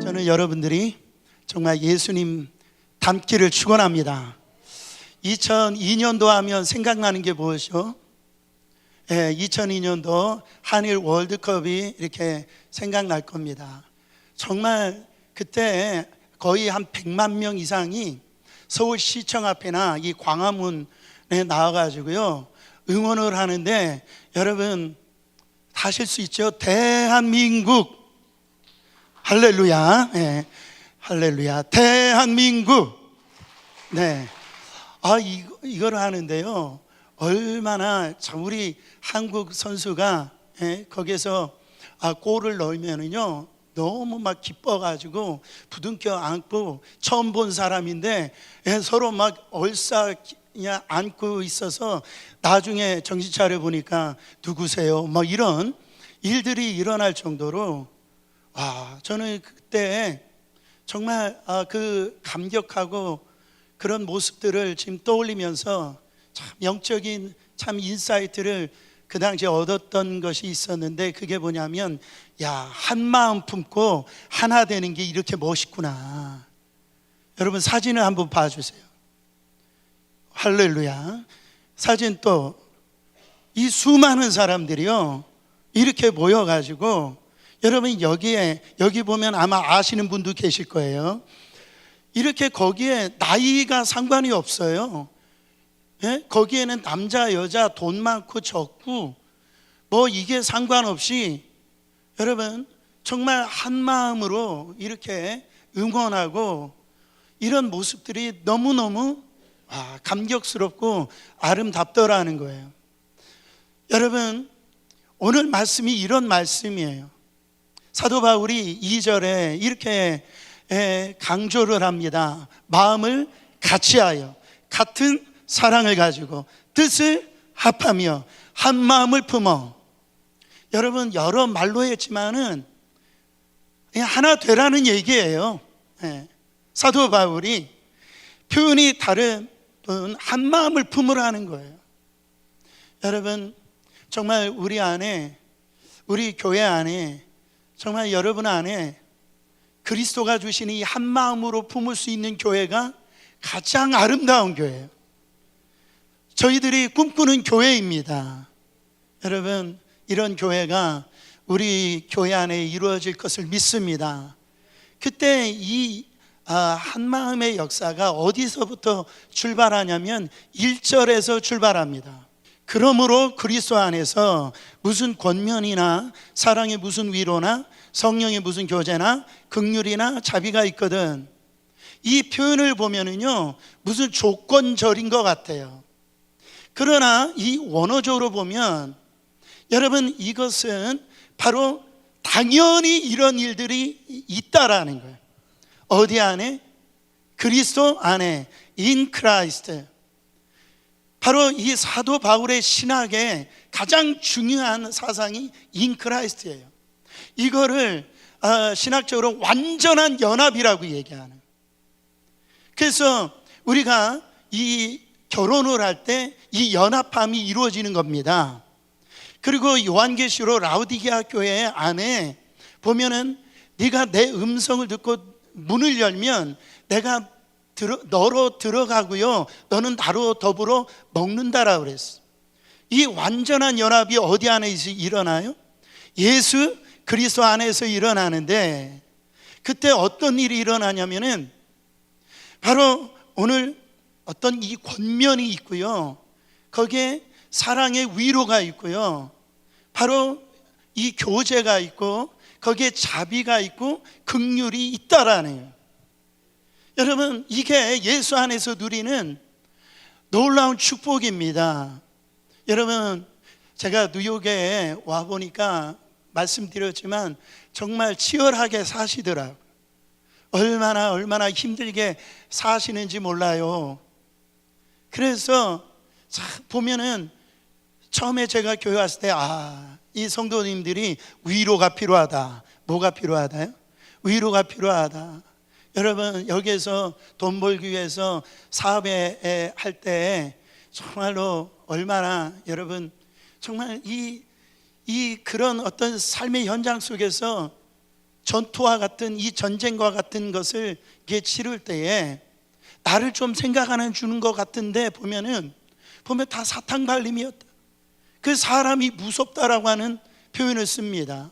저는 여러분들이 정말 예수님 닮기를 축원합니다. 2002년도 하면 생각나는 게 무엇이요? 2002년도 한일 월드컵이 이렇게 생각날 겁니다. 정말 그때 거의 한 100만 명 이상이 서울시청 앞에나 이 광화문에 나와가지고요 응원을 하는데, 여러분 하실 수 있죠? 대한민국 할렐루야. 네, 할렐루야. 대한민국. 네. 이걸 하는데요, 얼마나 우리 한국 선수가 거기서 골을 넣으면은요 너무 막 기뻐가지고 부둥켜 안고, 처음 본 사람인데 서로 막 그냥 안고 있어서 나중에 정신 차려 보니까 누구세요? 뭐 이런 일들이 일어날 정도로 저는 그때 정말 그 감격하고 그런 모습들을 지금 떠올리면서 참 영적인 참 인사이트를 그 당시에 얻었던 것이 있었는데, 그게 뭐냐면, 한 마음 품고 하나 되는 게 이렇게 멋있구나. 여러분 사진을 한번 봐주세요. 할렐루야. 사진, 또 이 수많은 사람들이요 이렇게 모여가지고, 여러분 여기 보면 아마 아시는 분도 계실 거예요. 이렇게 거기에 나이가 상관이 없어요. 거기에는 남자 여자 돈 많고 적고 뭐 이게 상관없이 여러분 정말 한 마음으로 이렇게 응원하고, 이런 모습들이 너무너무 감격스럽고 아름답더라는 거예요. 여러분 오늘 말씀이 이런 말씀이에요. 사도 바울이 2절에 이렇게 강조를 합니다. 마음을 같이하여 같은 사랑을 가지고 뜻을 합하며 한 마음을 품어. 여러분 여러 말로 했지만은 그냥 하나 되라는 얘기예요. 사도 바울이 표현이 다른 한 마음을 품으라는 거예요. 여러분 정말 우리 안에, 우리 교회 안에, 정말 여러분 안에 그리스도가 주신 이 한 마음으로 품을 수 있는 교회가 가장 아름다운 교회예요. 저희들이 꿈꾸는 교회입니다. 여러분 이런 교회가 우리 교회 안에 이루어질 것을 믿습니다. 그때 이 한마음의 역사가 어디서부터 출발하냐면 1절에서 출발합니다. 그러므로 그리스도 안에서 무슨 권면이나 사랑의 무슨 위로나 성령의 무슨 교제나 긍휼이나 자비가 있거든. 이 표현을 보면은요 무슨 조건절인 것 같아요. 그러나 이 원어적으로 보면 여러분 이것은 바로 당연히 이런 일들이 있다라는 거예요. 어디 안에? 그리스도 안에, in Christ. 바로 이 사도 바울의 신학의 가장 중요한 사상이 in Christ예요. 이거를 신학적으로 완전한 연합이라고 얘기하는. 그래서 우리가 이 결혼을 할 때 이 연합함이 이루어지는 겁니다. 그리고 요한계시록 라우디게아 교회 안에 보면은 네가 내 음성을 듣고 문을 열면 내가 너로 들어가고요 너는 나로 더불어 먹는다라고 그랬어. 이 완전한 연합이 어디 안에 일어나요? 예수 그리스도 안에서 일어나는데, 그때 어떤 일이 일어나냐면은 바로 오늘 어떤 이 권면이 있고요, 거기에 사랑의 위로가 있고요, 바로 이 교제가 있고 거기에 자비가 있고 긍휼이 있다라는 거예요. 여러분 이게 예수 안에서 누리는 놀라운 축복입니다. 여러분 제가 뉴욕에 와보니까 말씀드렸지만 정말 치열하게 사시더라고요. 얼마나 힘들게 사시는지 몰라요. 그래서 보면은 처음에 제가 교회 왔을 때 이 성도님들이 위로가 필요하다. 뭐가 필요하다요? 위로가 필요하다. 여러분 여기에서 돈 벌기 위해서 사업에 할 때 정말로 얼마나 여러분 정말 이 그런 어떤 삶의 현장 속에서 전투와 같은 이 전쟁과 같은 것을 이게 치를 때에 나를 좀 생각하는 주는 것 같은데 보면 다 사탄 갈림이었다. 그 사람이 무섭다라고 하는 표현을 씁니다.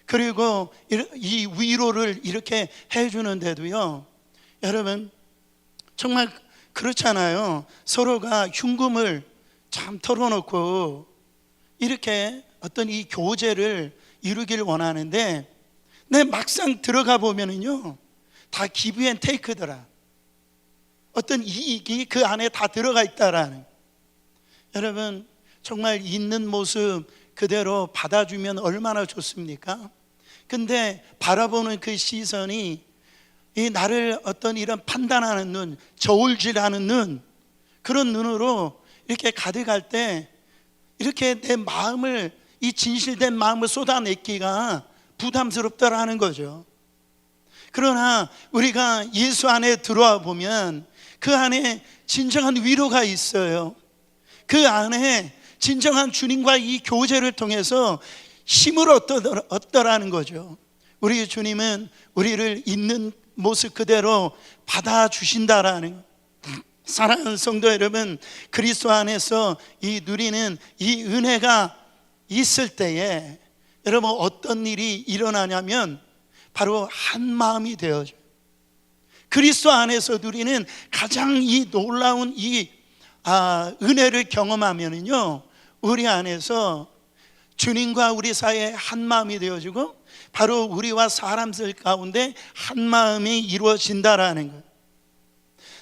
그리고 이 위로를 이렇게 해주는데도요, 여러분 정말 그렇잖아요. 서로가 흉금을 참 털어놓고 이렇게 어떤 이 교제를 이루기를 원하는데, 내 막상 들어가 보면은요 다 기브 앤 테이크더라. 어떤 이익이 그 안에 다 들어가 있다라는. 여러분 정말 있는 모습 그대로 받아주면 얼마나 좋습니까? 근데 바라보는 그 시선이 이 나를 어떤 이런 판단하는 눈, 저울질하는 눈, 그런 눈으로 이렇게 가득할 때 이렇게 내 마음을, 이 진실된 마음을 쏟아내기가 부담스럽다라는 거죠. 그러나 우리가 예수 안에 들어와 보면 그 안에 진정한 위로가 있어요. 그 안에 진정한 주님과 이 교제를 통해서 힘을 얻더라는 거죠. 우리 주님은 우리를 있는 모습 그대로 받아주신다라는 것. 사랑하는 성도 여러분, 그리스도 안에서 이 누리는 이 은혜가 있을 때에 여러분 어떤 일이 일어나냐면 바로 한 마음이 되어져요. 그리스도 안에서 누리는 가장 이 놀라운 은혜를 경험하면은요, 우리 안에서 주님과 우리 사이에 한 마음이 되어지고 바로 우리와 사람들 가운데 한 마음이 이루어진다라는 거예요.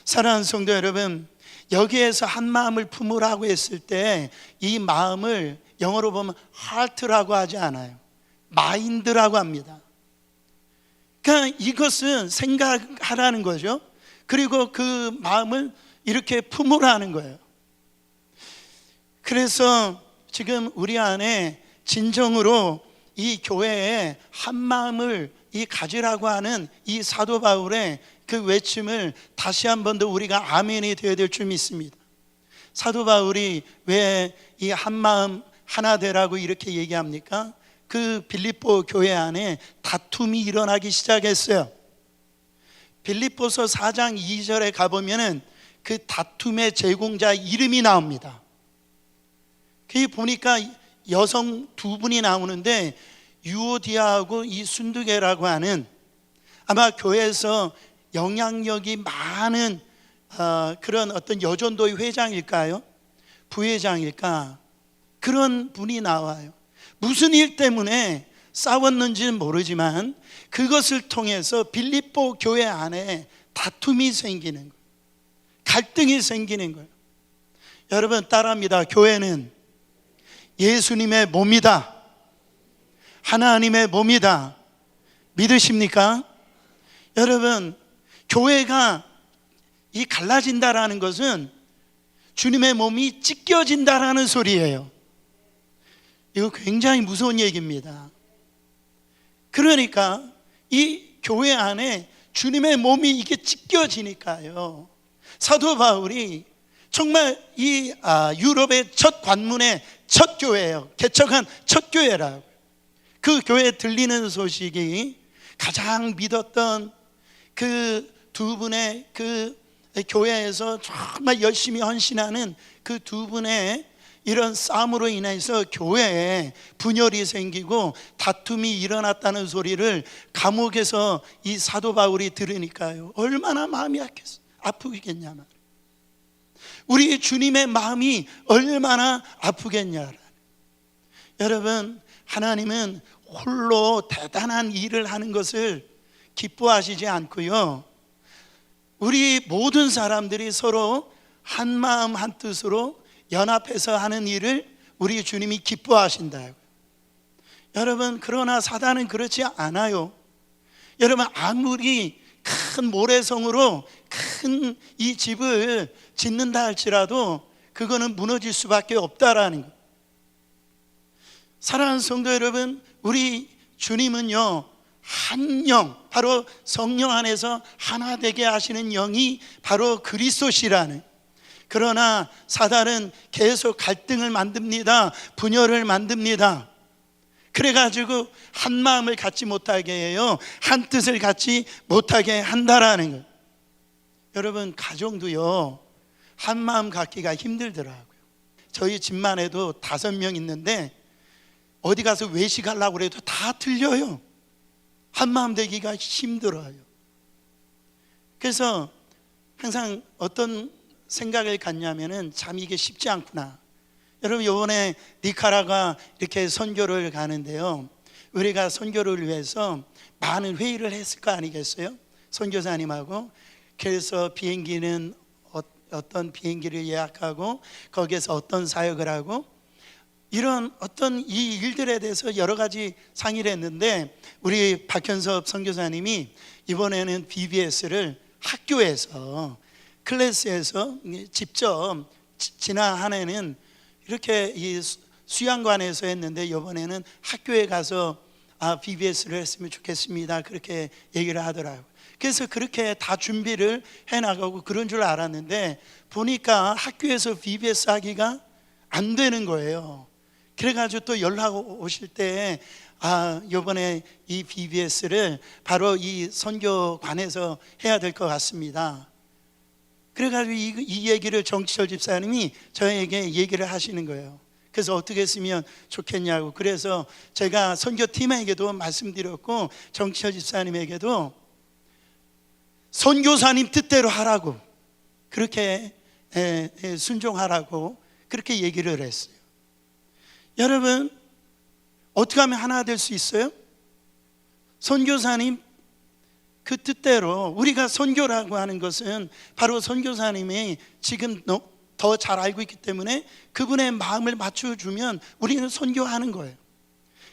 사랑하는 성도 여러분, 여기에서 한 마음을 품으라고 했을 때 이 마음을 영어로 보면 heart라고 하지 않아요. mind라고 합니다. 그러니까 이것은 생각하라는 거죠. 그리고 그 마음을 이렇게 품으라는 거예요. 그래서 지금 우리 안에 진정으로 이 교회에 한 마음을 가지라고 하는 이 사도 바울의 그 외침을 다시 한 번 더 우리가 아멘이 되어야 될 줄 믿습니다. 사도 바울이 왜 이 한 마음 하나 되라고 이렇게 얘기합니까? 그 빌립보 교회 안에 다툼이 일어나기 시작했어요. 빌립보서 4장 2절에 가보면은 그 다툼의 제공자 이름이 나옵니다. 거기 보니까 여성 두 분이 나오는데 유오디아하고 이 순두계라고 하는, 아마 교회에서 영향력이 많은 그런 어떤 여전도의 회장일까요? 부회장일까? 그런 분이 나와요. 무슨 일 때문에 싸웠는지는 모르지만 그것을 통해서 빌립보 교회 안에 다툼이 생기는 거예요. 갈등이 생기는 거예요. 여러분 따라합니다. 교회는 예수님의 몸이다. 하나님의 몸이다. 믿으십니까? 여러분 교회가 갈라진다라는 것은 주님의 몸이 찢겨진다라는 소리예요. 이거 굉장히 무서운 얘기입니다. 그러니까 이 교회 안에 주님의 몸이 이게 찢겨지니까요, 사도 바울이 정말 이 유럽의 첫 관문의 첫 교회예요. 개척한 첫 교회라고. 그 교회에 들리는 소식이 가장 믿었던 그 두 분의 그 교회에서 정말 열심히 헌신하는 그 두 분의 이런 싸움으로 인해서 교회에 분열이 생기고 다툼이 일어났다는 소리를 감옥에서 이 사도 바울이 들으니까요, 얼마나 마음이 아프겠냐 말이에요. 우리 주님의 마음이 얼마나 아프겠냐. 여러분 하나님은 홀로 대단한 일을 하는 것을 기뻐하시지 않고요, 우리 모든 사람들이 서로 한 마음 한 뜻으로 연합해서 하는 일을 우리 주님이 기뻐하신다. 여러분 그러나 사단은 그렇지 않아요. 여러분 아무리 큰 모래성으로 큰 이 집을 짓는다 할지라도 그거는 무너질 수밖에 없다라는 것. 사랑하는 성도 여러분, 우리 주님은요 한 영, 바로 성령 안에서 하나 되게 하시는 영이 바로 그리스도시라는. 그러나 사단은 계속 갈등을 만듭니다. 분열을 만듭니다. 그래가지고 한 마음을 갖지 못하게 해요. 한 뜻을 갖지 못하게 한다라는 거예요. 여러분, 가정도요, 한 마음 갖기가 힘들더라고요. 저희 집만 해도 5명 있는데 어디 가서 외식하려고 해도 다 틀려요. 한 마음 되기가 힘들어요. 그래서 항상 어떤 생각을 갖냐면은 참 이게 쉽지 않구나. 여러분, 이번에 니카라과 이렇게 선교를 가는데요, 우리가 선교를 위해서 많은 회의를 했을 거 아니겠어요? 선교사님하고. 그래서 비행기는 어떤 비행기를 예약하고 거기에서 어떤 사역을 하고, 이런 어떤 이 일들에 대해서 여러 가지 상의를 했는데, 우리 박현섭 선교사님이 이번에는 BBS를 학교에서 클래스에서 직접, 지난 한 해는 이렇게 이 수양관에서 했는데 이번에는 학교에 가서 BBS를 했으면 좋겠습니다, 그렇게 얘기를 하더라고요. 그래서 그렇게 다 준비를 해나가고 그런 줄 알았는데 보니까 학교에서 BBS 하기가 안 되는 거예요. 그래가지고 또 연락 오실 때 이번에 이 BBS를 바로 이 선교관에서 해야 될 것 같습니다. 그래가지고 이 얘기를 정치철 집사님이 저에게 얘기를 하시는 거예요. 그래서 어떻게 했으면 좋겠냐고. 그래서 제가 선교팀에게도 말씀드렸고 정치철 집사님에게도 선교사님 뜻대로 하라고, 그렇게 순종하라고 그렇게 얘기를 했어요. 여러분, 어떻게 하면 하나 될 수 있어요? 선교사님 그 뜻대로. 우리가 선교라고 하는 것은 바로 선교사님이 지금 더 잘 알고 있기 때문에 그분의 마음을 맞춰주면 우리는 선교하는 거예요.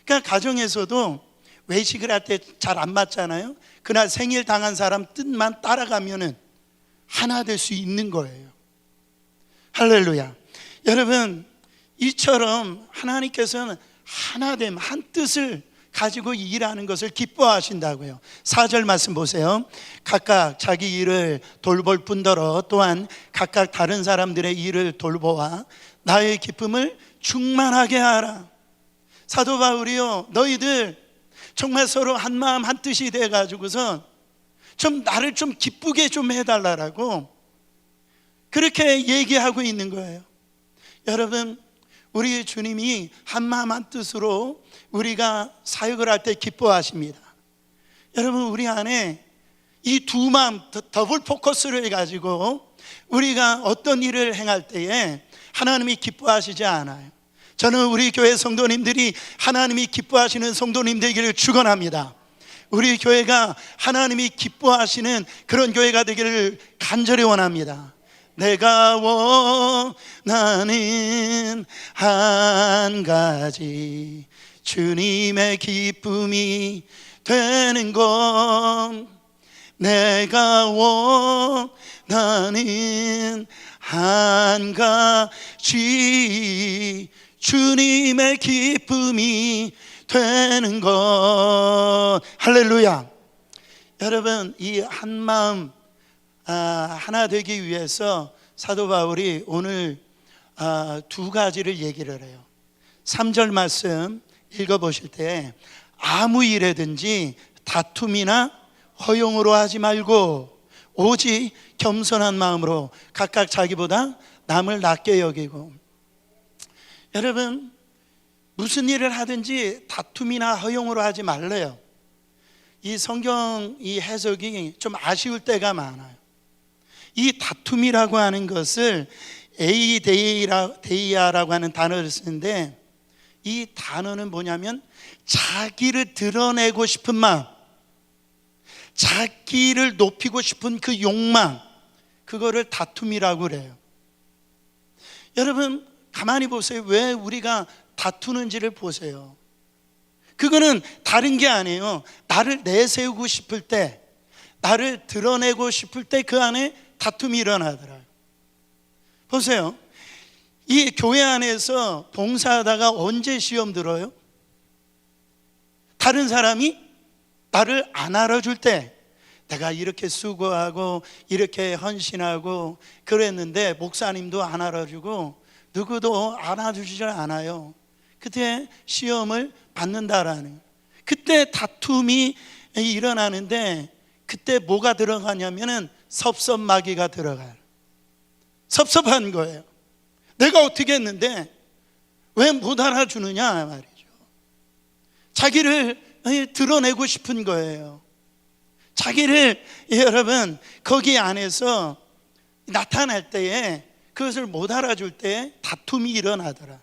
그러니까 가정에서도 외식을 할 때 잘 안 맞잖아요. 그날 생일 당한 사람 뜻만 따라가면은 하나 될 수 있는 거예요. 할렐루야. 여러분, 이처럼 하나님께서는 하나됨, 한 뜻을 가지고 일하는 것을 기뻐하신다고요. 4절 말씀 보세요. 각각 자기 일을 돌볼 뿐더러 또한 각각 다른 사람들의 일을 돌보아 나의 기쁨을 충만하게 하라. 사도 바울이요, 너희들 정말 서로 한 마음 한 뜻이 돼가지고서 좀 나를 좀 기쁘게 좀 해달라고 그렇게 얘기하고 있는 거예요. 여러분, 우리 주님이 한 마음 한 뜻으로 우리가 사역을 할 때 기뻐하십니다. 여러분, 우리 안에 이 두 마음, 더블 포커스를 가지고 우리가 어떤 일을 행할 때에 하나님이 기뻐하시지 않아요. 저는 우리 교회 성도님들이 하나님이 기뻐하시는 성도님 되기를 축원합니다. 우리 교회가 하나님이 기뻐하시는 그런 교회가 되기를 간절히 원합니다. 내가 원하는 한 가지, 주님의 기쁨이 되는 것. 내가 원하는 한 가지, 주님의 기쁨이 되는 것. 할렐루야. 여러분, 이 한 마음 하나 되기 위해서 사도 바울이 오늘 두 가지를 얘기를 해요. 3절 말씀 읽어보실 때 아무 일에든지 다툼이나 허용으로 하지 말고 오직 겸손한 마음으로 각각 자기보다 남을 낮게 여기고. 여러분, 무슨 일을 하든지 다툼이나 허용으로 하지 말래요. 이 성경 이 해석이 좀 아쉬울 때가 많아요. 이 다툼이라고 하는 것을 에이데이아라고 하는 단어를 쓰는데, 이 단어는 뭐냐면 자기를 드러내고 싶은 마음, 자기를 높이고 싶은 그 욕망, 그거를 다툼이라고 그래요. 여러분, 가만히 보세요. 왜 우리가 다투는지를 보세요. 그거는 다른 게 아니에요. 나를 내세우고 싶을 때, 나를 드러내고 싶을 때 그 안에 다툼이 일어나더라고요. 보세요. 이 교회 안에서 봉사하다가 언제 시험 들어요? 다른 사람이 나를 안 알아줄 때, 내가 이렇게 수고하고 이렇게 헌신하고 그랬는데 목사님도 안 알아주고 누구도 알아주지 않아요. 그때 시험을 받는다라는 거예요. 그때 다툼이 일어나는데 그때 뭐가 들어가냐면은 섭섭마귀가 들어가요. 섭섭한 거예요. 내가 어떻게 했는데 왜 못 알아주느냐 말이죠. 자기를 드러내고 싶은 거예요. 자기를 여러분 거기 안에서 나타날 때에 그것을 못 알아줄 때 다툼이 일어나더라.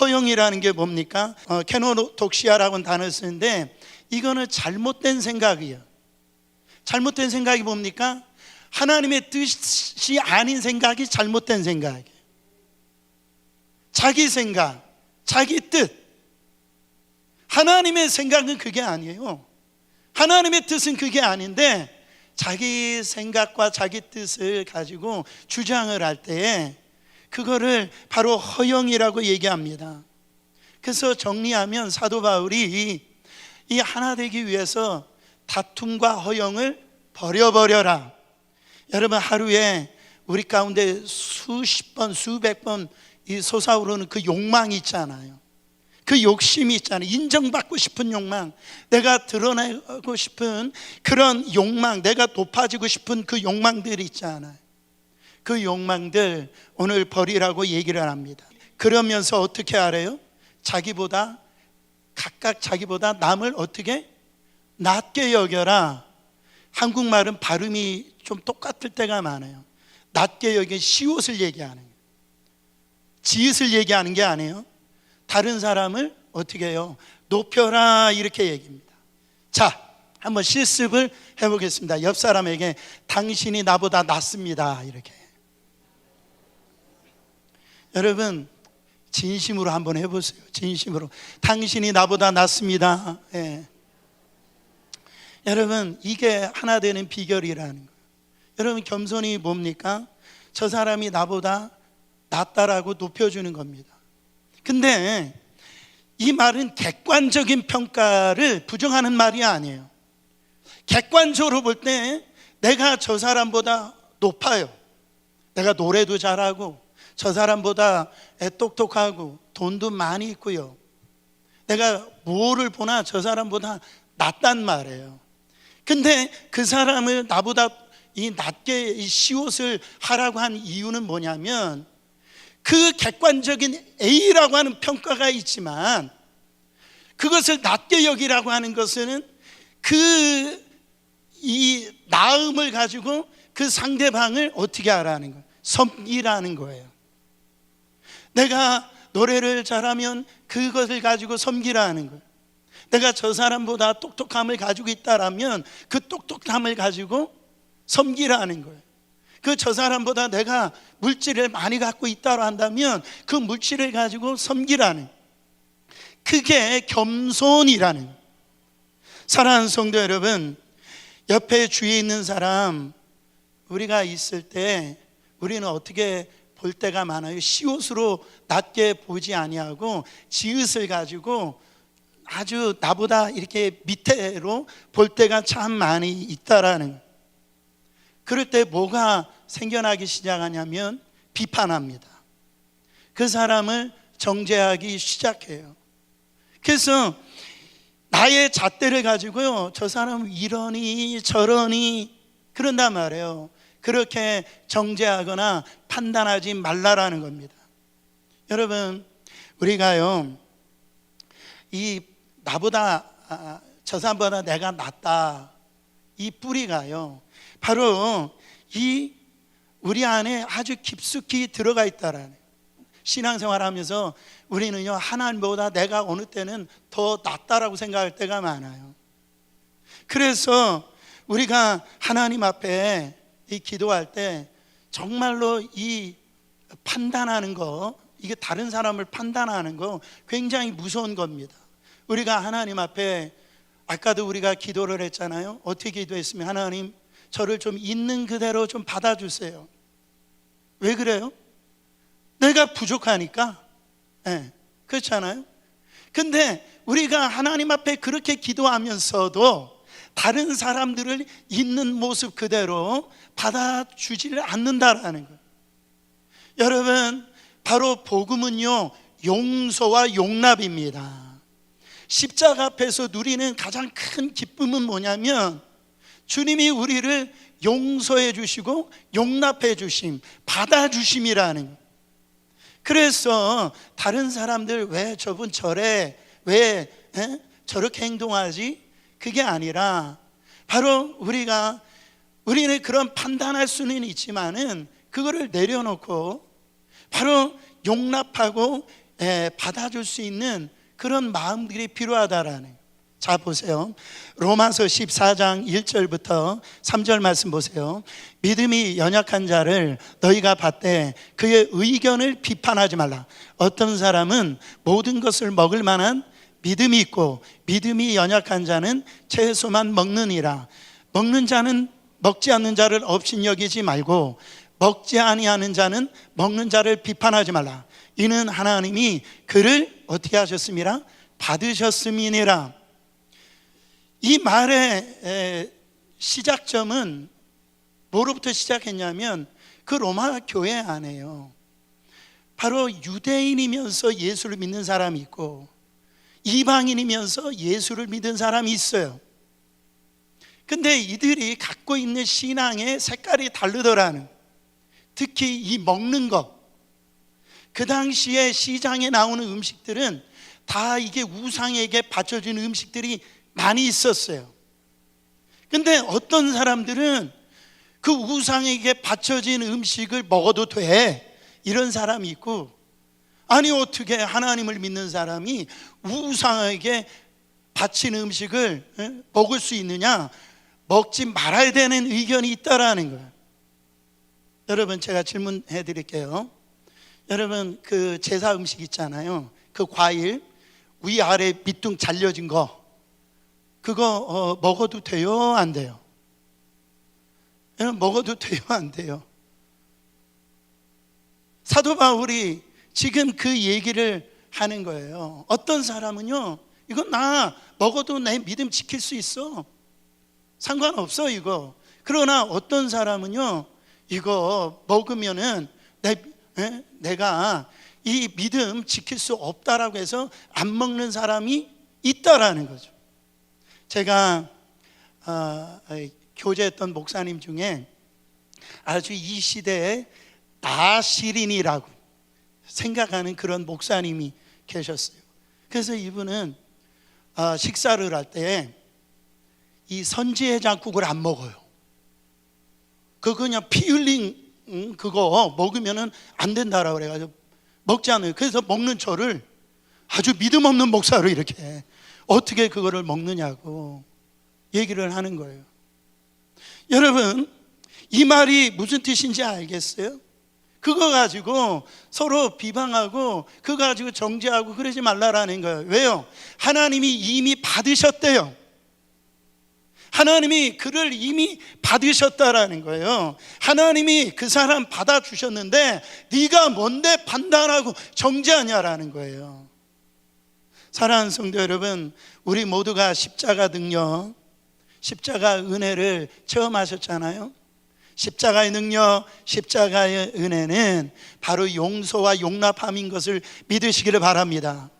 허영이라는 게 뭡니까? 케노독시아라고는 단어를 쓰는데 이거는 잘못된 생각이에요. 잘못된 생각이 뭡니까? 하나님의 뜻이 아닌 생각이 잘못된 생각이에요. 자기 생각, 자기 뜻. 하나님의 생각은 그게 아니에요. 하나님의 뜻은 그게 아닌데 자기 생각과 자기 뜻을 가지고 주장을 할 때에 그거를 바로 허영이라고 얘기합니다. 그래서 정리하면 사도 바울이 이 하나 되기 위해서 다툼과 허영을 버려버려라. 여러분 하루에 우리 가운데 수십 번 수백 번 이 솟아오르는 그 욕망이 있잖아요. 그 욕심이 있잖아요. 인정받고 싶은 욕망, 내가 드러내고 싶은 그런 욕망, 내가 높아지고 싶은 그 욕망들이 있잖아요. 그 욕망들 오늘 버리라고 얘기를 합니다. 그러면서 어떻게 하래요? 자기보다 각각 자기보다 남을 어떻게? 낮게 여겨라. 한국말은 발음이 좀 똑같을 때가 많아요. 낮게 여긴 시옷을 얘기하는 거예요. 지읒을 얘기하는 게 아니에요. 다른 사람을 어떻게 해요? 높여라 이렇게 얘기합니다. 자, 한번 실습을 해보겠습니다. 옆 사람에게 당신이 나보다 낫습니다 이렇게. 여러분 진심으로 한번 해보세요. 진심으로 당신이 나보다 낫습니다. 예. 여러분 이게 하나 되는 비결이라는 거예요. 여러분 겸손이 뭡니까? 저 사람이 나보다 낫다라고 높여주는 겁니다. 근데 이 말은 객관적인 평가를 부정하는 말이 아니에요. 객관적으로 볼 때 내가 저 사람보다 높아요. 내가 노래도 잘하고 저 사람보다 똑똑하고 돈도 많이 있고요. 내가 뭐를 보나 저 사람보다 낫단 말이에요. 근데 그 사람을 나보다 이 낮게 이 시옷을 하라고 한 이유는 뭐냐면 그 객관적인 A라고 하는 평가가 있지만 그것을 낮게 여기라고 하는 것은 이 나음을 가지고 그 상대방을 어떻게 하라는 거예요? 섬기라는 거예요. 내가 노래를 잘하면 그것을 가지고 섬기라는 거예요. 내가 저 사람보다 똑똑함을 가지고 있다라면 그 똑똑함을 가지고 섬기라는 거예요. 그 저 사람보다 내가 물질을 많이 갖고 있다고 한다면 그 물질을 가지고 섬기라는, 그게 겸손이라는 거예요. 사랑하는 성도 여러분, 옆에 주위에 있는 사람 우리가 있을 때 우리는 어떻게 볼 때가 많아요. 시옷으로 낮게 보지 아니하고 지읒을 가지고 아주 나보다 이렇게 밑으로 볼 때가 참 많이 있다라는 거예요. 그럴 때 뭐가 생겨나기 시작하냐면 비판합니다. 그 사람을 정죄하기 시작해요. 그래서 나의 잣대를 가지고요, 저 사람은 이러니 저러니 그런단 말이에요. 그렇게 정죄하거나 판단하지 말라라는 겁니다. 여러분 우리가요 이 나보다 저 사람보다 내가 낫다, 이 뿌리가요 바로 이 우리 안에 아주 깊숙이 들어가 있다라는, 신앙생활하면서 우리는요 하나님보다 내가 어느 때는 더 낫다라고 생각할 때가 많아요. 그래서 우리가 하나님 앞에 이 기도할 때 정말로 이 판단하는 거, 이게 다른 사람을 판단하는 거 굉장히 무서운 겁니다. 우리가 하나님 앞에, 아까도 우리가 기도를 했잖아요. 어떻게 기도했으면, 하나님 저를 좀 있는 그대로 좀 받아주세요. 왜 그래요? 내가 부족하니까. 네, 그렇잖아요. 근데 우리가 하나님 앞에 그렇게 기도하면서도 다른 사람들을 있는 모습 그대로 받아주지를 않는다라는 거예요. 여러분 바로 복음은요 용서와 용납입니다. 십자가 앞에서 누리는 가장 큰 기쁨은 뭐냐면 주님이 우리를 용서해 주시고 용납해 주심, 받아주심이라는. 그래서 다른 사람들 왜 저분 왜 저렇게 행동하지? 그게 아니라 바로 우리는 그런 판단할 수는 있지만은 그거를 내려놓고 바로 용납하고 받아줄 수 있는 그런 마음들이 필요하다라는. 자 보세요. 로마서 14장 1절부터 3절 말씀 보세요. 믿음이 연약한 자를 너희가 받되 그의 의견을 비판하지 말라. 어떤 사람은 모든 것을 먹을 만한 믿음이 있고 믿음이 연약한 자는 채소만 먹느니라. 먹는 자는 먹지 않는 자를 업신여기지 말고 먹지 아니하는 자는 먹는 자를 비판하지 말라. 이는 하나님이 그를 어떻게 하셨음이라? 받으셨음이니라. 이 말의 시작점은 뭐로부터 시작했냐면 그 로마 교회 안에요. 바로 유대인이면서 예수를 믿는 사람이 있고 이방인이면서 예수를 믿는 사람이 있어요. 근데 이들이 갖고 있는 신앙의 색깔이 다르더라는. 특히 이 먹는 것, 그 당시에 시장에 나오는 음식들은 다 이게 우상에게 바쳐진 음식들이 많이 있었어요. 근데 어떤 사람들은 그 우상에게 바쳐진 음식을 먹어도 돼, 이런 사람이 있고, 아니 어떻게 하나님을 믿는 사람이 우상에게 바친 음식을 먹을 수 있느냐, 먹지 말아야 되는 의견이 있다라는 거예요. 여러분 제가 질문해 드릴게요. 여러분 그 제사 음식 있잖아요. 그 과일 위아래 밑둥 잘려진 거, 그거 먹어도 돼요? 안 돼요? 먹어도 돼요? 안 돼요? 사도 바울이 지금 그 얘기를 하는 거예요. 어떤 사람은요, 이거 나 먹어도 내 믿음 지킬 수 있어, 상관없어 이거. 그러나 어떤 사람은요, 이거 먹으면은 내가 이 믿음 지킬 수 없다라고 해서 안 먹는 사람이 있다라는 거죠. 제가 교제했던 목사님 중에 아주 이 시대에 나시린이라고 생각하는 그런 목사님이 계셨어요. 그래서 이분은 식사를 할 때 이 선지해장국을 안 먹어요. 그거 그냥 피 흘린 그거 먹으면은 안 된다라고 그래가지고 먹지 않아요. 그래서 먹는 저를 아주 믿음 없는 목사로 이렇게 어떻게 그거를 먹느냐고 얘기를 하는 거예요. 여러분 이 말이 무슨 뜻인지 알겠어요? 그거 가지고 서로 비방하고 그거 가지고 정죄하고 그러지 말라라는 거예요. 왜요? 하나님이 이미 받으셨대요. 하나님이 그를 이미 받으셨다라는 거예요. 하나님이 그 사람 받아주셨는데 네가 뭔데 판단하고 정죄하냐라는 거예요. 사랑하는 성도 여러분, 우리 모두가 십자가 능력, 십자가 은혜를 체험하셨잖아요. 십자가의 능력, 십자가의 은혜는 바로 용서와 용납함인 것을 믿으시기를 바랍니다.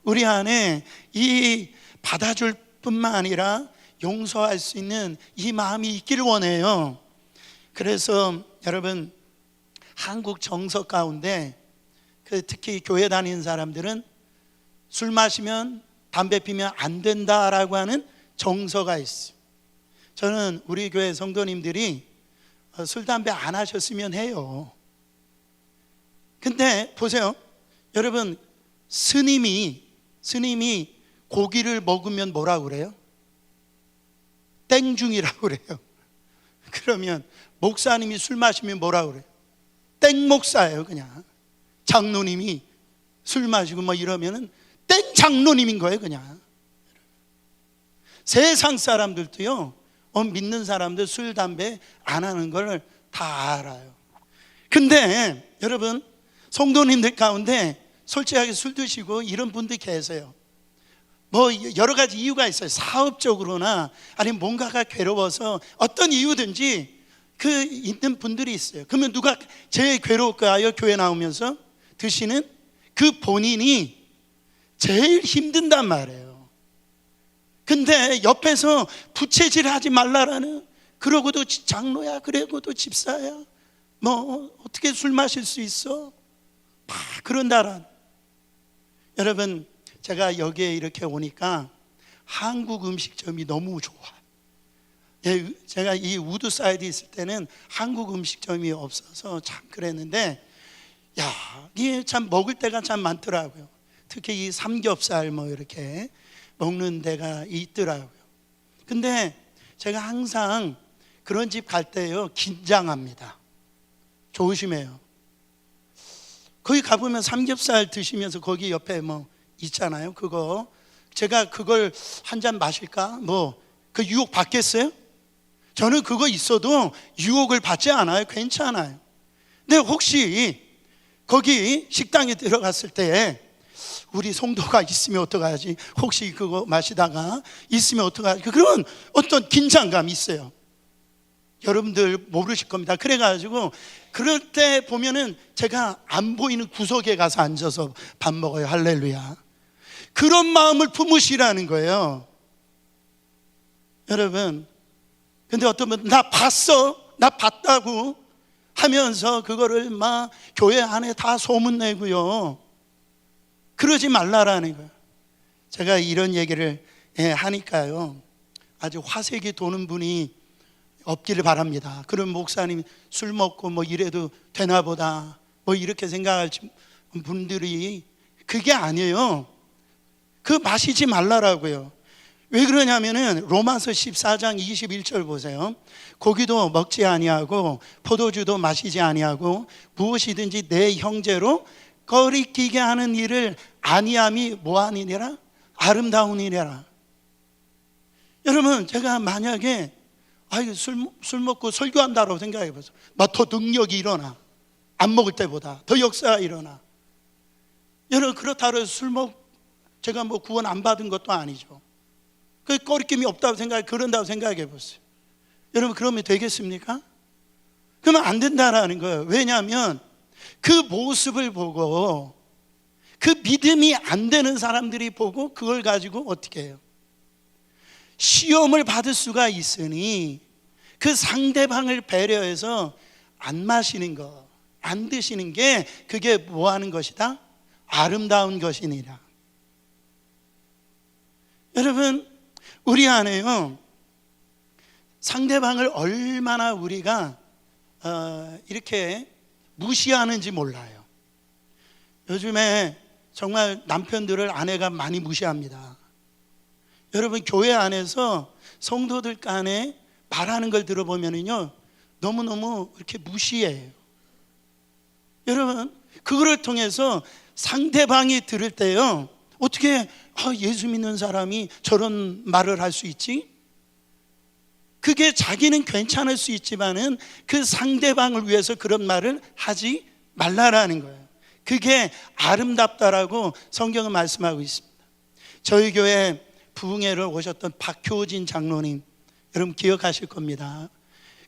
우리 안에 이 받아줄 뿐만 아니라 용서할 수 있는 이 마음이 있기를 원해요. 그래서 여러분 한국 정서 가운데 특히 교회 다니는 사람들은 술 마시면 담배 피면 안 된다라고 하는 정서가 있어요. 저는 우리 교회 성도님들이 술 담배 안 하셨으면 해요. 근데 보세요, 여러분 스님이 고기를 먹으면 뭐라고 그래요? 땡중이라고 그래요. 그러면 목사님이 술 마시면 뭐라고 그래요? 땡목사예요. 그냥 장로님이 술 마시고 뭐 이러면은 땡장로님인 거예요. 그냥 세상 사람들도요, 믿는 사람들 술 담배 안 하는 걸 다 알아요. 근데 여러분 성도님들 가운데 솔직하게 술 드시고 이런 분들 계세요. 뭐 여러 가지 이유가 있어요. 사업적으로나 아니면 뭔가가 괴로워서 어떤 이유든지 그 있는 분들이 있어요. 그러면 누가 제일 괴로울까요? 교회 나오면서 드시는 그 본인이 제일 힘든단 말이에요. 근데 옆에서 부채질 하지 말라라는, 그러고도 장로야, 그러고도 집사야, 뭐 어떻게 술 마실 수 있어, 막 그런다란. 여러분, 제가 여기에 이렇게 오니까 한국 음식점이 너무 좋아. 제가 이 우드사이드 있을 때는 한국 음식점이 없어서 참 그랬는데, 야, 이게 참 먹을 때가 참 많더라고요. 특히 이 삼겹살 뭐 이렇게 먹는 데가 있더라고요. 근데 제가 항상 그런 집 갈 때요, 긴장합니다. 조심해요. 거기 가보면 삼겹살 드시면서 거기 옆에 뭐 있잖아요. 그거 제가 그걸 한 잔 마실까? 뭐 그 유혹 받겠어요? 저는 그거 있어도 유혹을 받지 않아요. 괜찮아요. 근데 혹시 거기 식당에 들어갔을 때 우리 성도가 있으면 어떡하지? 혹시 그거 마시다가 있으면 어떡하지? 그런 어떤 긴장감이 있어요. 여러분들 모르실 겁니다. 그래가지고 그럴 때 보면은 제가 안 보이는 구석에 가서 앉아서 밥 먹어요. 할렐루야. 그런 마음을 품으시라는 거예요. 여러분, 근데 어떤 분, 나 봤어, 나 봤다고 하면서 그거를 막 교회 안에 다 소문내고요, 그러지 말라라는 거예요. 제가 이런 얘기를 하니까요, 아주 화색이 도는 분이 없기를 바랍니다. 그런 목사님 술 먹고 뭐 이래도 되나 보다 뭐 이렇게 생각할 분들이, 그게 아니에요. 그 마시지 말라라고요. 왜 그러냐면은 로마서 14장 21절 보세요. 고기도 먹지 아니하고 포도주도 마시지 아니하고 무엇이든지 내 형제로 거리끼게 하는 일을 아니함이 뭐하니라? 아름다우니라. 여러분, 제가 만약에 술 먹고 설교한다고 생각해 보세요. 막 더 능력이 일어나, 안 먹을 때보다 더 역사가 일어나. 여러분, 그렇다고 해서 제가 뭐 구원 안 받은 것도 아니죠. 그 꺼리낌이 없다고 그런다고 생각해 보세요. 여러분, 그러면 되겠습니까? 그러면 안 된다라는 거예요. 왜냐하면 그 모습을 보고, 그 믿음이 안 되는 사람들이 보고 그걸 가지고 어떻게 해요? 시험을 받을 수가 있으니 그 상대방을 배려해서 안 마시는 것, 안 드시는 게, 그게 뭐 하는 것이다? 아름다운 것이니라. 여러분, 우리 안에요, 상대방을 얼마나 우리가 이렇게 무시하는지 몰라요. 요즘에 정말 남편들을 아내가 많이 무시합니다. 여러분, 교회 안에서 성도들 간에 말하는 걸 들어보면요, 너무너무 이렇게 무시해요. 여러분, 그거를 통해서 상대방이 들을 때요, 어떻게 예수 믿는 사람이 저런 말을 할 수 있지? 그게 자기는 괜찮을 수 있지만은 그 상대방을 위해서 그런 말을 하지 말라라는 거예요. 그게 아름답다라고 성경은 말씀하고 있습니다. 저희 교회 부흥회를 오셨던 박효진 장로님, 여러분 기억하실 겁니다.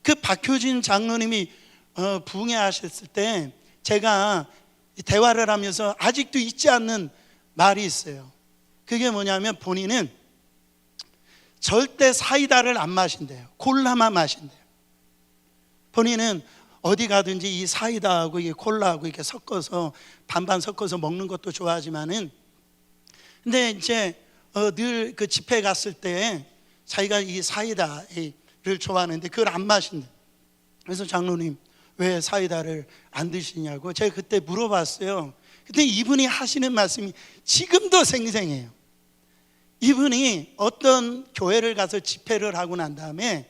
그 박효진 장로님이 부흥회 하셨을 때 제가 대화를 하면서 아직도 잊지 않는 말이 있어요. 그게 뭐냐면, 본인은 절대 사이다를 안 마신대요. 콜라만 마신대요. 본인은 어디 가든지 이 사이다하고 이 콜라하고 이렇게 섞어서 반반 섞어서 먹는 것도 좋아하지만은, 근데 이제 늘 그 집회 갔을 때 자기가 이 사이다를 좋아하는데 그걸 안 마신대. 그래서 장로님, 왜 사이다를 안 드시냐고 제가 그때 물어봤어요. 그때 이분이 하시는 말씀이 지금도 생생해요. 이분이 어떤 교회를 가서 집회를 하고 난 다음에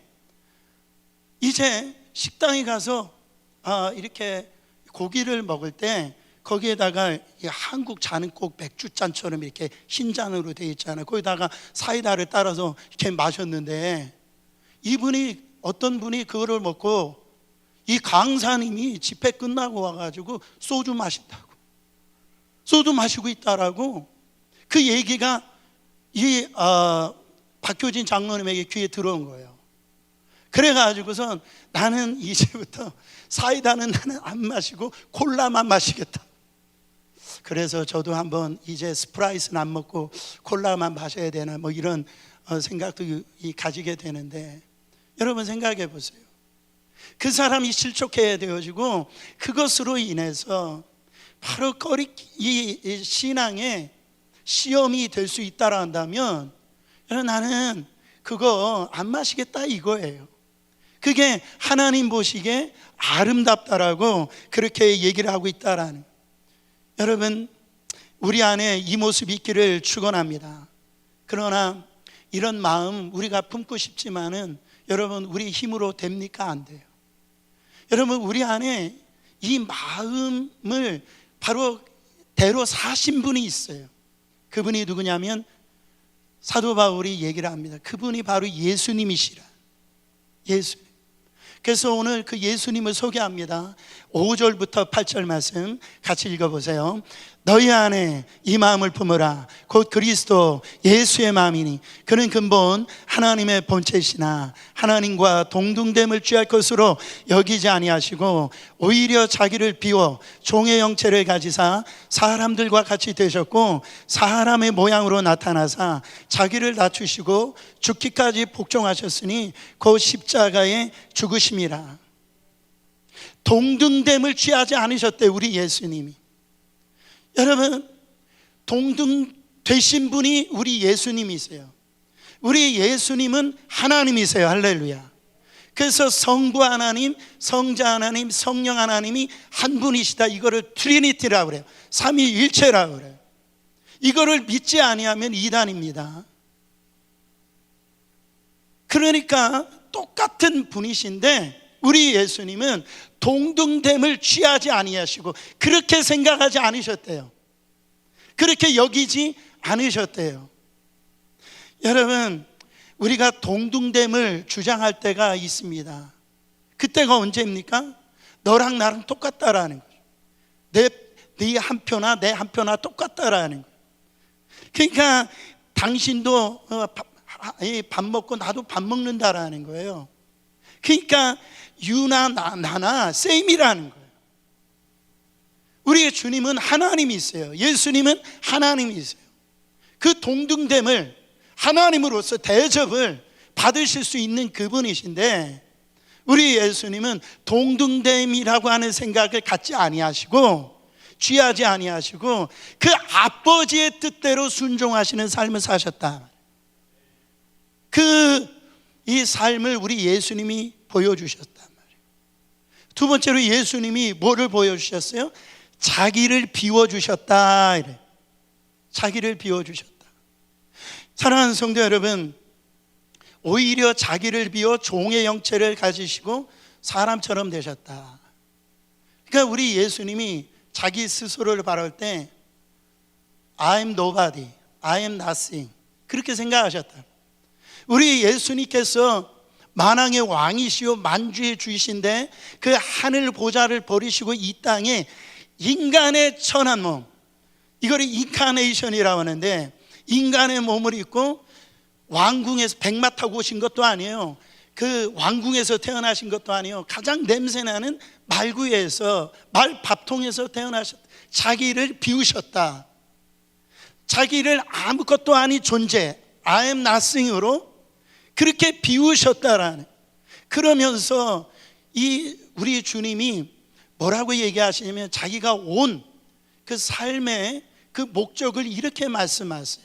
이제 식당에 가서 이렇게 고기를 먹을 때 거기에다가 한국 잔은 꼭 맥주잔처럼 이렇게 흰 잔으로 되어 있잖아요. 거기다가 사이다를 따라서 이렇게 마셨는데, 이분이, 어떤 분이 그거를 먹고 이 강사님이 집회 끝나고 와가지고 소주 마신다고, 소주 마시고 있다라고 그 얘기가 이 박효진 장로님에게 귀에 들어온 거예요. 그래가지고선 나는 이제부터 사이다는 나는 안 마시고 콜라만 마시겠다. 그래서 저도 한번 이제 스프라이트는 안 먹고 콜라만 마셔야 되나 뭐 이런 생각도 가지게 되는데, 여러분 생각해 보세요. 그 사람이 실족해야 되어지고 그것으로 인해서 바로 이 신앙의 시험이 될 수 있다라 한다면, 나는 그거 안 마시겠다 이거예요. 그게 하나님 보시기에 아름답다라고 그렇게 얘기를 하고 있다라는. 여러분, 우리 안에 이 모습이 있기를 축원합니다. 그러나 이런 마음 우리가 품고 싶지만은, 여러분, 우리 힘으로 됩니까? 안 돼요. 여러분, 우리 안에 이 마음을 바로 대로 사신 분이 있어요. 그분이 누구냐면 사도 바울이 얘기를 합니다. 그분이 바로 예수님이시라. 예수님. 그래서 오늘 그 예수님을 소개합니다. 5절부터 8절 말씀 같이 읽어보세요. 너희 안에 이 마음을 품으라. 곧 그리스도 예수의 마음이니 그는 근본 하나님의 본체시나 하나님과 동등됨을 취할 것으로 여기지 아니하시고 오히려 자기를 비워 종의 형체를 가지사 사람들과 같이 되셨고 사람의 모양으로 나타나사 자기를 낮추시고 죽기까지 복종하셨으니 곧 십자가에 죽으심이라. 동등됨을 취하지 않으셨대요, 우리 예수님이. 여러분, 동등 되신 분이 우리 예수님이세요. 우리 예수님은 하나님이세요. 할렐루야. 그래서 성부 하나님, 성자 하나님, 성령 하나님이 한 분이시다. 이거를 트리니티라고 그래요. 삼위일체라고 그래요. 이거를 믿지 아니하면 이단입니다. 그러니까 똑같은 분이신데 우리 예수님은 동등됨을 취하지 아니하시고 그렇게 생각하지 않으셨대요. 그렇게 여기지 않으셨대요. 여러분, 우리가 동등됨을 주장할 때가 있습니다. 그때가 언제입니까? 너랑 나랑 똑같다라는 거죠. 네 한 표나 내 한 표나 똑같다라는 거예요. 그러니까 당신도 밥 먹고 나도 밥 먹는다라는 거예요. 그러니까 유나 나나 세임이라는 거예요. 우리의 주님은 하나님이세요. 예수님은 하나님이세요. 그 동등됨을 하나님으로서 대접을 받으실 수 있는 그분이신데, 우리 예수님은 동등됨이라고 하는 생각을 갖지 아니하시고 취하지 아니하시고 그 아버지의 뜻대로 순종하시는 삶을 사셨다. 이 삶을 우리 예수님이 보여주셨단 말이에요. 두 번째로 예수님이 뭐를 보여주셨어요? 자기를 비워주셨다. 이래. 자기를 비워주셨다. 사랑하는 성도 여러분, 오히려 자기를 비워 종의 형체를 가지시고 사람처럼 되셨다. 그러니까 우리 예수님이 자기 스스로를 바라볼 때 I'm nobody, I am nothing 그렇게 생각하셨다. 우리 예수님께서 만왕의 왕이시오 만주의 주이신데 그 하늘 보좌를 버리시고 이 땅에 인간의 천한 몸, 이거를 인카네이션이라고 하는데, 인간의 몸을 입고 왕궁에서 백마 타고 오신 것도 아니에요. 그 왕궁에서 태어나신 것도 아니에요. 가장 냄새나는 말구에서 말밥통에서 태어나셨다. 자기를 비우셨다. 자기를 아무것도 아닌 존재 I am nothing으로 그렇게 비우셨다라는. 그러면서 우리 주님이 뭐라고 얘기하시냐면 자기가 온 그 삶의 그 목적을 이렇게 말씀하세요.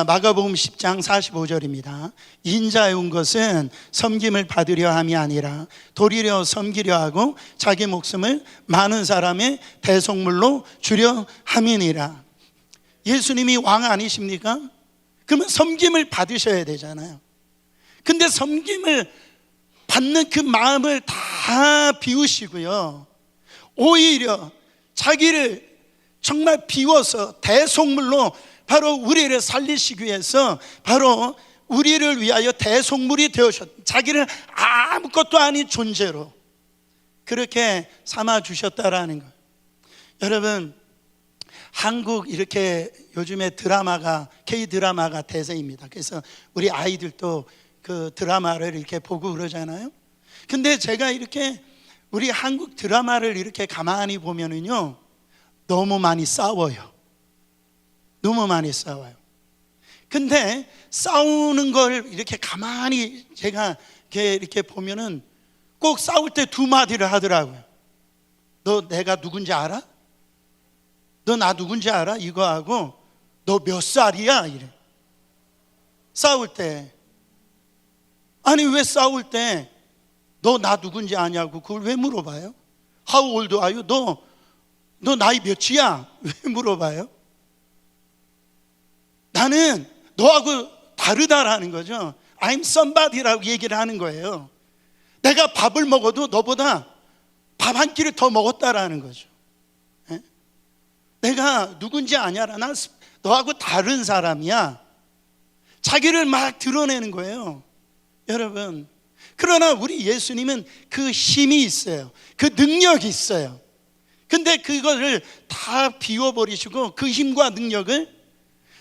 마가복음 10장 45절입니다. 인자에 온 것은 섬김을 받으려 함이 아니라 도리려 섬기려 하고 자기 목숨을 많은 사람의 대속물로 주려 함이니라. 예수님이 왕 아니십니까? 그러면 섬김을 받으셔야 되잖아요. 근데 섬김을 받는 그 마음을 다 비우시고요, 오히려 자기를 정말 비워서 대속물로 바로 우리를 살리시기 위해서 바로 우리를 위하여 대속물이 되어셨, 자기를 아무것도 아닌 존재로 그렇게 삼아주셨다라는 거예요. 여러분, 한국 이렇게 요즘에 드라마가 K-드라마가 대세입니다. 그래서 우리 아이들도 그 드라마를 이렇게 보고 그러잖아요. 근데 제가 이렇게 우리 한국 드라마를 이렇게 가만히 보면은요, 너무 많이 싸워요. 너무 많이 싸워요. 근데 싸우는 걸 이렇게 가만히 제가 이렇게 보면은 꼭 싸울 때 두 마디를 하더라고요. 너 내가 누군지 알아? 너 나 누군지 알아? 이거 하고 너 몇 살이야? 이래. 싸울 때. 아니 왜 싸울 때 너 나 누군지 아냐고 그걸 왜 물어봐요? How old are you? 너 나이 몇이야? 왜 물어봐요? 나는 너하고 다르다라는 거죠. I'm somebody라고 얘기를 하는 거예요. 내가 밥을 먹어도 너보다 밥 한 끼를 더 먹었다라는 거죠. 내가 누군지 아냐라. 난 너하고 다른 사람이야. 자기를 막 드러내는 거예요. 여러분, 그러나 우리 예수님은 그 힘이 있어요. 그 능력이 있어요. 근데 그거를 다 비워버리시고 그 힘과 능력을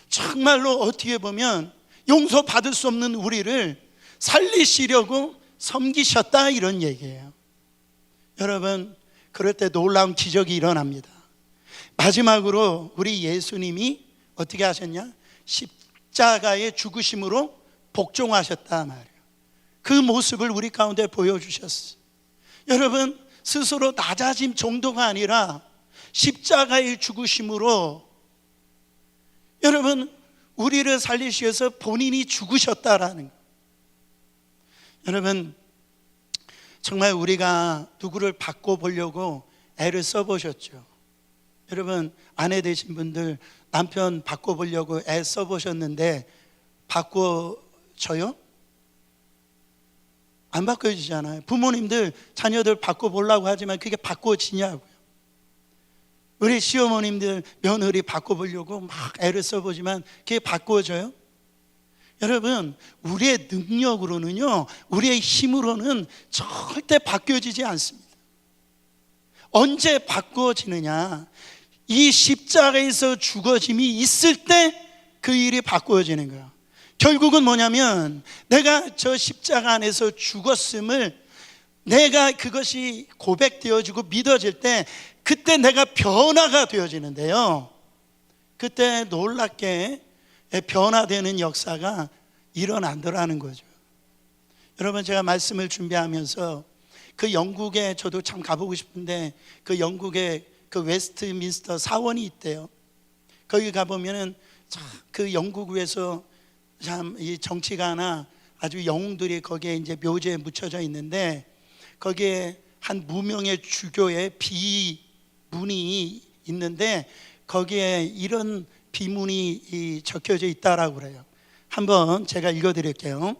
정말로 어떻게 보면 용서받을 수 없는 우리를 살리시려고 섬기셨다, 이런 얘기예요. 여러분, 그럴 때 놀라운 기적이 일어납니다. 마지막으로 우리 예수님이 어떻게 하셨냐? 십자가의 죽으심으로 복종하셨다 말이에요. 그 모습을 우리 가운데 보여주셨어요. 여러분, 스스로 낮아짐 정도가 아니라 십자가의 죽으심으로 여러분 우리를 살리시기 위해서 본인이 죽으셨다라는 거예요. 여러분, 정말 우리가 누구를 바꿔보려고 애를 써보셨죠. 여러분, 아내 되신 분들 남편 바꿔보려고 애 써보셨는데 바꿔져요? 안 바꿔지잖아요. 부모님들 자녀들 바꿔보려고 하지만 그게 바꿔지냐고요. 우리 시어머님들 며느리 바꿔보려고 막 애를 써보지만 그게 바꿔져요? 여러분, 우리의 능력으로는요, 우리의 힘으로는 절대 바뀌어지지 않습니다. 언제 바꿔지느냐? 이 십자가에서 죽어짐이 있을 때 그 일이 바꿔지는 거예요. 결국은 뭐냐면 내가 저 십자가 안에서 죽었음을 내가 그것이 고백되어지고 믿어질 때 그때 내가 변화가 되어지는데요, 그때 놀랍게 변화되는 역사가 일어난다라는 거죠. 여러분, 제가 말씀을 준비하면서 그 영국에 저도 참 가보고 싶은데 그 영국에 그 웨스트민스터 사원이 있대요. 거기 가보면은 참 그 영국 위에서 참 이 정치가나 아주 영웅들이 거기에 이제 묘지에 묻혀져 있는데 거기에 한 무명의 주교의 비문이 있는데 거기에 이런 비문이 적혀져 있다라고 그래요. 한번 제가 읽어드릴게요.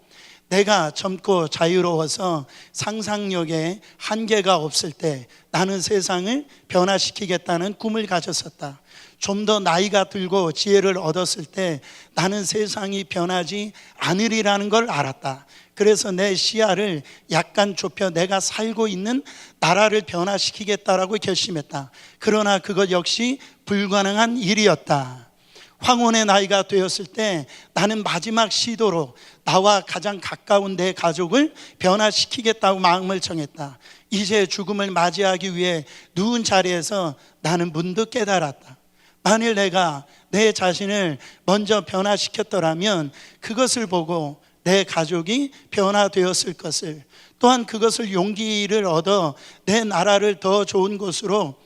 내가 젊고 자유로워서 상상력에 한계가 없을 때 나는 세상을 변화시키겠다는 꿈을 가졌었다. 좀 더 나이가 들고 지혜를 얻었을 때 나는 세상이 변하지 않으리라는 걸 알았다. 그래서 내 시야를 약간 좁혀 내가 살고 있는 나라를 변화시키겠다라고 결심했다. 그러나 그것 역시 불가능한 일이었다. 황혼의 나이가 되었을 때 나는 마지막 시도로 나와 가장 가까운 내 가족을 변화시키겠다고 마음을 정했다. 이제 죽음을 맞이하기 위해 누운 자리에서 나는 문득 깨달았다. 만일 내가 내 자신을 먼저 변화시켰더라면 그것을 보고 내 가족이 변화되었을 것을, 또한 그것을 용기를 얻어 내 나라를 더 좋은 곳으로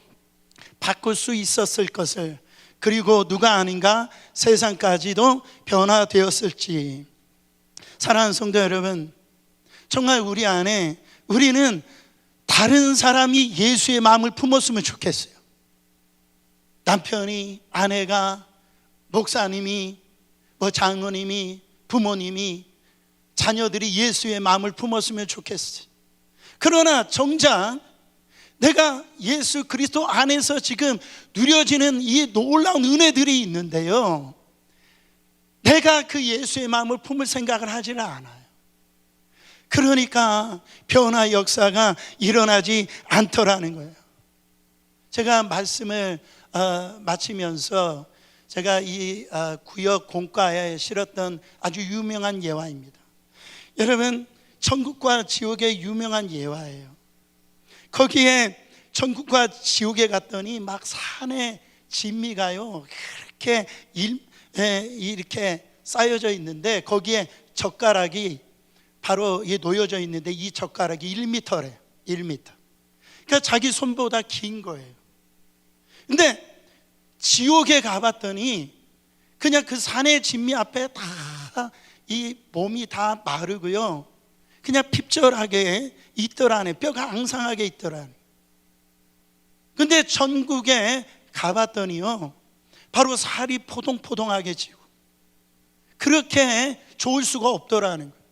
바꿀 수 있었을 것을, 그리고 누가 아닌가 세상까지도 변화되었을지. 사랑하는 성도 여러분, 정말 우리 안에 우리는 다른 사람이 예수의 마음을 품었으면 좋겠어요. 남편이, 아내가, 목사님이, 장로님이, 부모님이, 자녀들이 예수의 마음을 품었으면 좋겠어요. 그러나 정작 내가 예수 그리스도 안에서 지금 누려지는 이 놀라운 은혜들이 있는데요, 내가 그 예수의 마음을 품을 생각을 하지를 않아요. 그러니까 변화 역사가 일어나지 않더라는 거예요. 제가 말씀을 마치면서 제가 이 구역 공과에 실었던 아주 유명한 예화입니다. 여러분, 천국과 지옥의 유명한 예화예요. 거기에 천국과 지옥에 갔더니 막 산에 진미가요 그렇게 이렇게 쌓여져 있는데 거기에 젓가락이 바로 놓여져 있는데 이 젓가락이 1m래요. 1m. 그러니까 자기 손보다 긴 거예요. 근데 지옥에 가봤더니 그냥 그 산의 진미 앞에 다 이 몸이 다 마르고요, 그냥 핍절하게 있더라네. 뼈가 앙상하게 있더라네. 근데 전국에 가봤더니요 바로 살이 포동포동하게 지고 그렇게 좋을 수가 없더라는 거예요.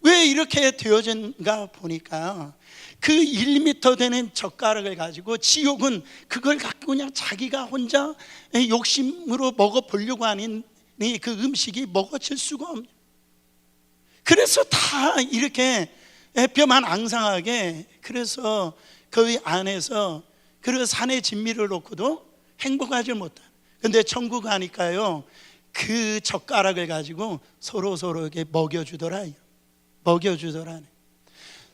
왜 이렇게 되어진가 보니까 그 1m 되는 젓가락을 가지고 지옥은 그걸 갖고 그냥 자기가 혼자 욕심으로 먹어보려고 하는 그 음식이 먹어질 수가 없는, 그래서 다 이렇게 뼈만 앙상하게, 그래서 그 안에서 그 산의 진미를 놓고도 행복하지 못한. 근데 천국 가니까요 그 젓가락을 가지고 서로에게 먹여주더라요. 먹여주더라네.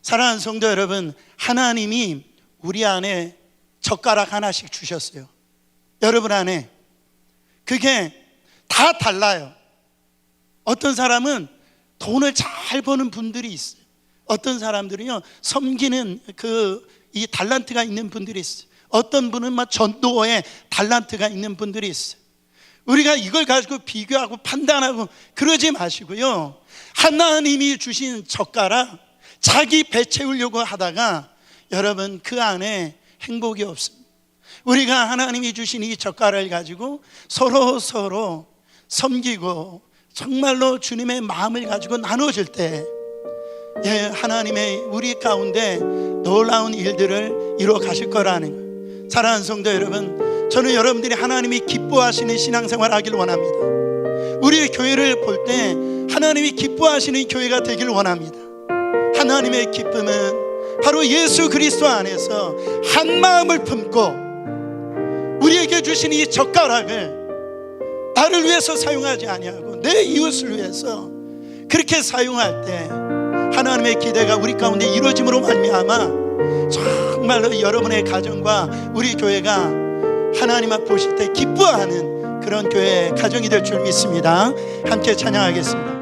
사랑하는 성도 여러분, 하나님이 우리 안에 젓가락 하나씩 주셨어요. 여러분 안에 그게 다 달라요. 어떤 사람은 돈을 잘 버는 분들이 있어요. 어떤 사람들은요 섬기는 이 달란트가 있는 분들이 있어요. 어떤 분은 막 전도에 달란트가 있는 분들이 있어요. 우리가 이걸 가지고 비교하고 판단하고 그러지 마시고요, 하나님이 주신 젓가락 자기 배 채우려고 하다가 여러분 그 안에 행복이 없습니다. 우리가 하나님이 주신 이 젓가락을 가지고 서로 섬기고 정말로 주님의 마음을 가지고 나눠줄 때 하나님의 우리 가운데 놀라운 일들을 이루어 가실 거라는 거예요. 사랑하는 성도 여러분, 저는 여러분들이 하나님이 기뻐하시는 신앙생활을 하길 원합니다. 우리 교회를 볼 때 하나님이 기뻐하시는 교회가 되길 원합니다. 하나님의 기쁨은 바로 예수 그리스도 안에서 한 마음을 품고 우리에게 주신 이 젓가락을 나를 위해서 사용하지 아니하고 내 이웃을 위해서 그렇게 사용할 때 하나님의 기대가 우리 가운데 이루어짐으로 말미암아 정말로 여러분의 가정과 우리 교회가 하나님 앞 보실 때 기뻐하는 그런 교회 가정이 될 줄 믿습니다. 함께 찬양하겠습니다.